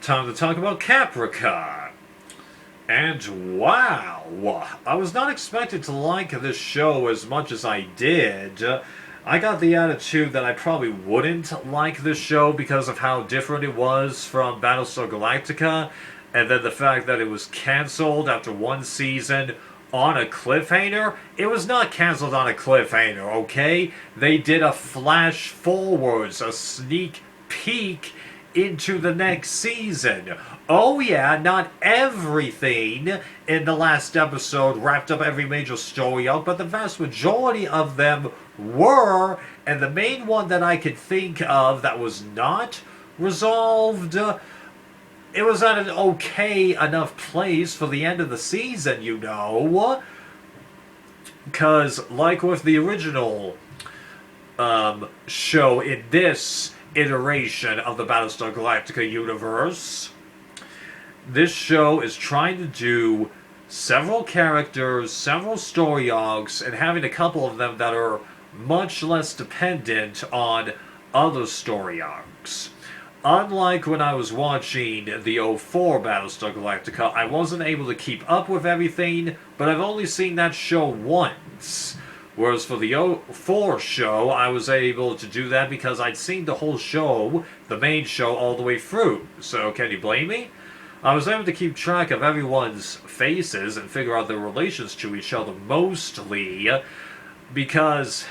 time to talk about Caprica. And wow, I was not expected to like this show as much as I did. I got the attitude that I probably wouldn't like this show because of how different it was from Battlestar Galactica, and then the fact that it was cancelled after one season on a cliffhanger. It was not cancelled on a cliffhanger, okay? They did a flash forwards, a sneak peek into the next season. Oh yeah, not everything in the last episode wrapped up every major story arc, but the vast majority of them were, and the main one that I could think of that was not resolved, it was at an okay enough place for the end of the season, you know. Because, like with the original show in this iteration of the Battlestar Galactica universe, this show is trying to do several characters, several story arcs, and having a couple of them that are much less dependent on other story arcs. Unlike when I was watching the '04 Battlestar Galactica, I wasn't able to keep up with everything, but I've only seen that show once. Whereas for the '04 show, I was able to do that because I'd seen the whole show, the main show, all the way through. So can you blame me? I was able to keep track of everyone's faces and figure out their relations to each other mostly because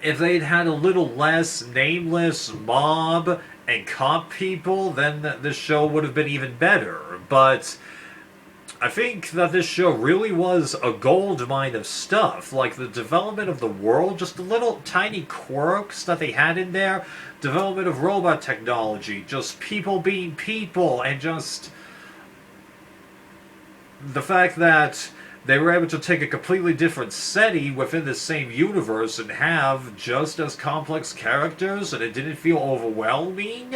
if they'd had a little less nameless mob and cop people, then this show would have been even better. But I think that this show really was a gold mine of stuff. Like the development of the world, just the little tiny quirks that they had in there. Development of robot technology, just people being people, and just the fact that they were able to take a completely different setting within the same universe and have just as complex characters, and it didn't feel overwhelming.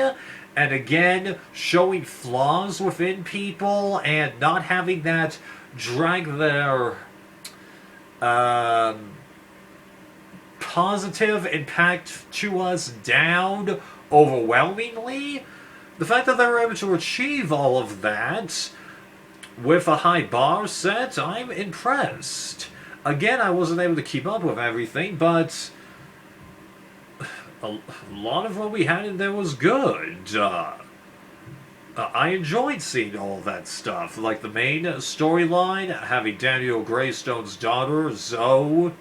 And again, showing flaws within people and not having that drag their positive impact to us down overwhelmingly. The fact that they were able to achieve all of that with a high bar set, I'm impressed. Again, I wasn't able to keep up with everything, but a lot of what we had in there was good. I enjoyed seeing all that stuff, like the main storyline, having Daniel Greystone's daughter, Zoe,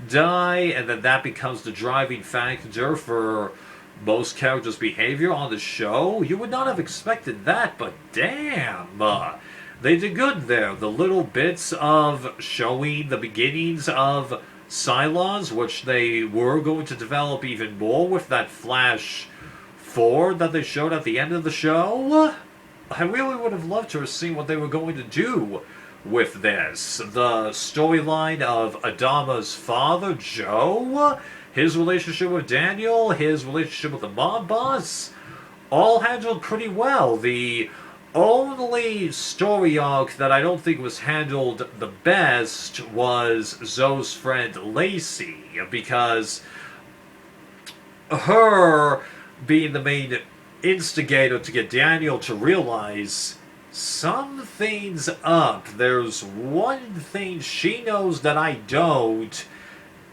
die, and then that becomes the driving factor for most characters' behavior on the show. You would not have expected that, but damn! They did good there. The little bits of showing the beginnings of Cylons, which they were going to develop even more with that flash forward that they showed at the end of the show. I really would have loved to have seen what they were going to do with this. The storyline of Adama's father, Joe, his relationship with Daniel, his relationship with the mob boss, all handled pretty well. The only story arc that I don't think was handled the best was Zoe's friend Lacey, because her being the main instigator to get Daniel to realize something's up. There's one thing she knows that I don't,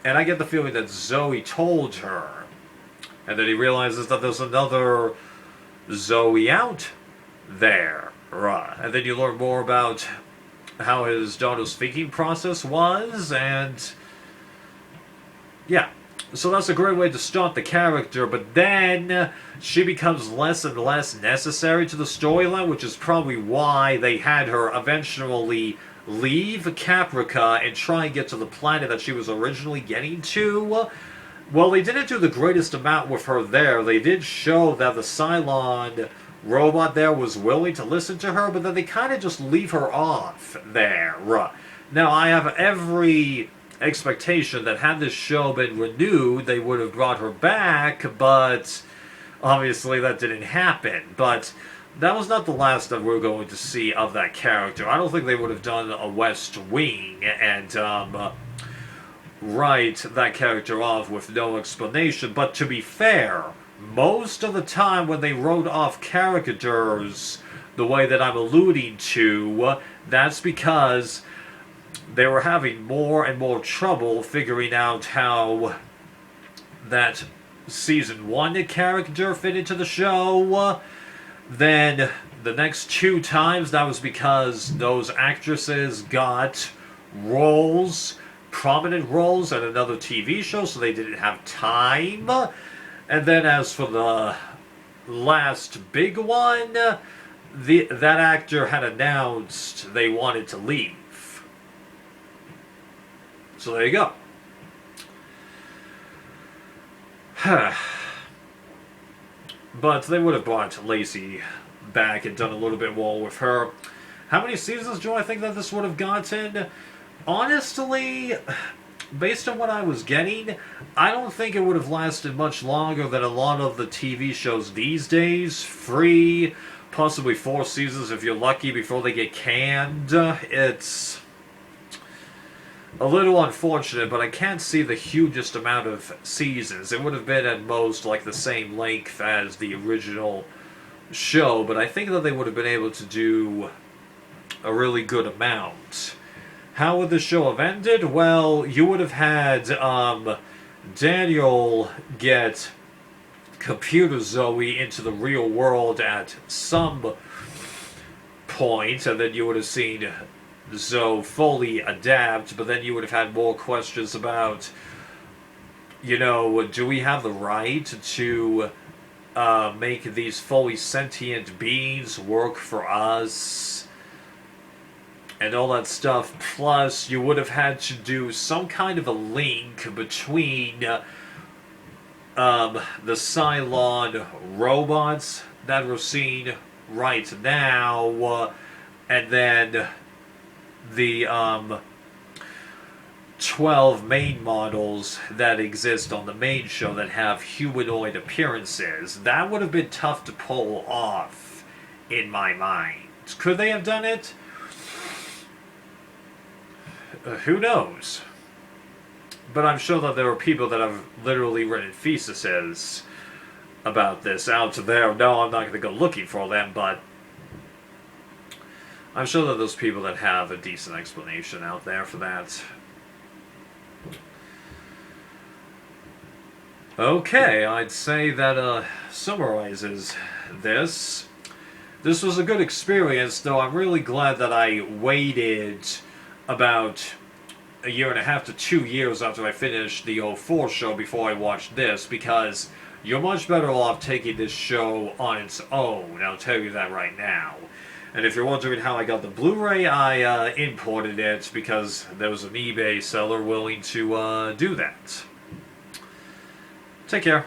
and I get the feeling that Zoe told her. And then he realizes that there's another Zoe out there. And then you learn more about how his daughter's thinking process was, and yeah. So that's a great way to start the character, but then she becomes less and less necessary to the storyline, which is probably why they had her eventually leave Caprica and try and get to the planet that she was originally getting to. Well, they didn't do the greatest amount with her there. They did show that the Cylon robot there was willing to listen to her, but then they kind of just leave her off there. Now, I have every expectation that had this show been renewed, they would have brought her back, but obviously that didn't happen. But that was not the last that we're going to see of that character. I don't think they would have done a West Wing and write that character off with no explanation. But to be fair, most of the time when they wrote off characters the way that I'm alluding to, that's because they were having more and more trouble figuring out how that season 1 character fit into the show. Then the next 2 times, that was because those actresses got roles, prominent roles at another TV show, so they didn't have time. And then as for the last big one, that actor had announced they wanted to leave. So there you go. But they would have brought Lacey back and done a little bit more with her. How many seasons do I think that this would have gotten? Honestly, based on what I was getting, I don't think it would have lasted much longer than a lot of the TV shows these days. 3, possibly 4 seasons if you're lucky before they get canned. It's a little unfortunate, but I can't see the hugest amount of seasons. It would have been at most like the same length as the original show, but I think that they would have been able to do a really good amount. How would the show have ended? Well, you would have had Daniel get Computer Zoe into the real world at some point, and then you would have seen Zoe fully adapt, but then you would have had more questions about, do we have the right to make these fully sentient beings work for us? And all that stuff. Plus, you would have had to do some kind of a link between the Cylon robots that we're seeing right now, and then the 12 main models that exist on the main show that have humanoid appearances. That would have been tough to pull off, in my mind. Could they have done it? Who knows? But I'm sure that there are people that have literally written theses about this out there. No, I'm not going to go looking for them, but I'm sure that there's people that have a decent explanation out there for that. Okay, I'd say that summarizes this. This was a good experience, though I'm really glad that I waited about a year and a half to 2 years after I finished the '04 show before I watched this, because you're much better off taking this show on its own, I'll tell you that right now. And if you're wondering how I got the Blu-ray, I imported it because there was an eBay seller willing to do that. Take care.